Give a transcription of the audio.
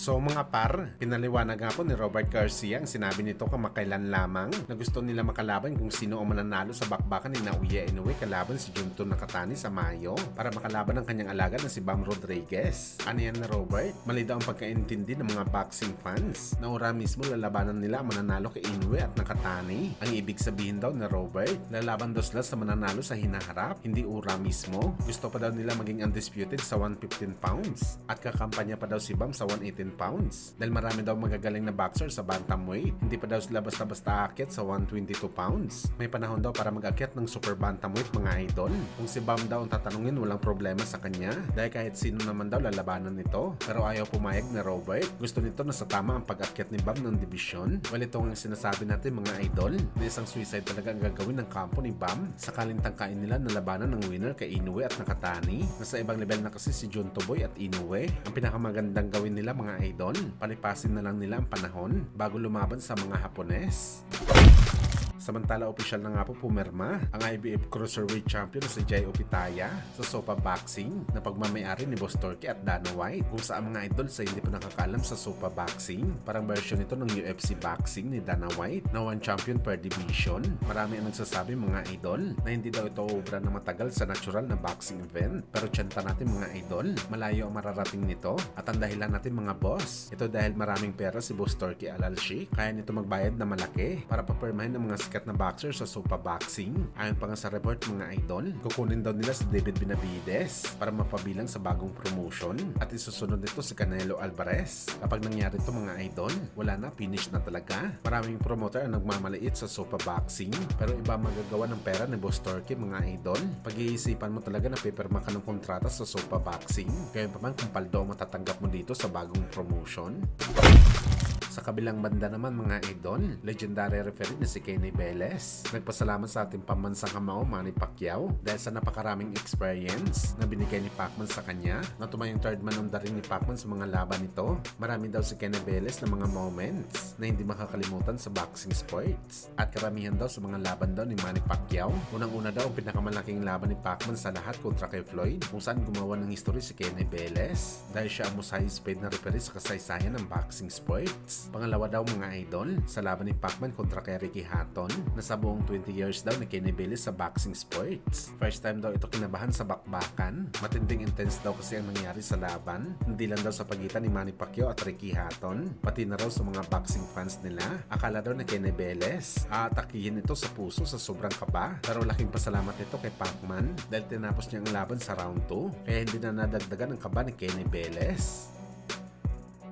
So mga par, pinaliwanag nga po ni Robert Garcia ang sinabi nito kamakailan lamang na gusto nila makalaban kung sino ang mananalo sa bakbakan ni Naoya Inoue kalaban si Junto Nakatani sa Mayo para makalaban ang kanyang alaga na si Bam Rodriguez. Ano yan na Robert? Mali daw ang pagkaintindi ng mga boxing fans na ora mismo lalabanan nila ang mananalo kay Inoue at Nakatani. Ang ibig sabihin daw ni Robert, lalaban daw sila sa mananalo sa hinaharap, hindi ura mismo. Gusto pa daw nila maging undisputed sa 115 pounds at kakampanya pa daw si Bam sa 118 pounds dahil marami daw magagaling na boxer sa bantamweight. Hindi pa daw sila basta-basta aakyat sa 122 pounds. May panahon daw para mag-akyat ng super bantamweight mga idol. Kung si Bam daw ang tatanungin, walang problema sa kanya dahil kahit sino naman daw lalabanan nito. Pero ayaw pumayag ni Robert. Gusto nito na sa tama ang pag-akyat ni Bam ng dibisyon. Well, ito ang sinasabi natin mga idol na isang suicide talaga ang gagawin ng kampo ni Bam sakaling tangkain nila na labanan ng winner kay Inoue at Nakatani. Nasa ibang level na kasi si Junto Boy at Inoue. Ang pinakamagandang gawin nila mga idol, palipasin na lang nila ang panahon bago lumaban sa mga Hapones. Samantala, opisyal na nga po pumirma ang IBF Cruiserweight Champion si Jai Opitaya sa Sopa Boxing na pagmamayari ni Boss Torque at Dana White. Kung saan mga idol sa hindi pa nakakalam sa Sopa Boxing, parang version ito ng UFC Boxing ni Dana White na one champion per division. Marami ang nagsasabi mga idol na hindi daw ito obra na matagal sa natural na boxing event. Pero tiyanta natin mga idol, malayo ang mararating nito at ang dahilan natin mga boss. Ito dahil maraming pera si Boss Torque Alalshi, kaya nito magbayad na malaki para papirmahin ng mga sikat na boxer sa Sopa Boxing. Ayon pa nga sa report mga idol, kukunin daw nila si David Benavides para mapabilang sa bagong promotion at isusunod nito si Canelo Alvarez. Kapag nangyari ito mga idol, wala na, finish na talaga. Maraming promoter ang nagmamaliit sa Sopa Boxing pero iba magagawa ng pera ni Boss Torque mga idol. Pag-iisipan mo talaga na pipirma ka ng kontrata sa Sopa Boxing. Kaya pa man kung paldo matatanggap mo dito sa bagong promotion. Sa kabilang banda naman mga idol, legendary referee na si Kenny Velez nagpasalamat sa ating pambansang kamao Manny Pacquiao dahil sa napakaraming experience na binigay ni Pacman sa kanya. Natumay yung third man on the ring ni Pacman sa mga laban nito. Marami daw si Kenny Velez na mga moments na hindi makakalimutan sa boxing sports at karamihan daw sa mga laban daw ni Manny Pacquiao. Unang-una daw ang pinakamalaking laban ni Pacman sa lahat kontra kay Floyd kung saan gumawa ng history si Kenny Velez dahil siya ang most highest paid na referee sa kasaysayan ng boxing sports. Pangalawa daw mga idol, sa laban ni Pacman kontra kay Ricky Hatton na sa buong 20 years daw ni Kenny Velez sa boxing sports. First time daw ito kinabahan sa bakbakan. Matinding intense daw kasi ang nangyari sa laban. Hindi lang daw sa pagitan ni Manny Pacquiao at Ricky Hatton, pati na raw sa mga boxing fans nila. Akala daw na Kenny Velez aatakihin ito sa puso sa sobrang kaba. Pero laking pasalamat ito kay Pacman dahil tinapos niya ang laban sa round 2 kaya hindi na nadagdagan ang kaba ni Kenny Velez.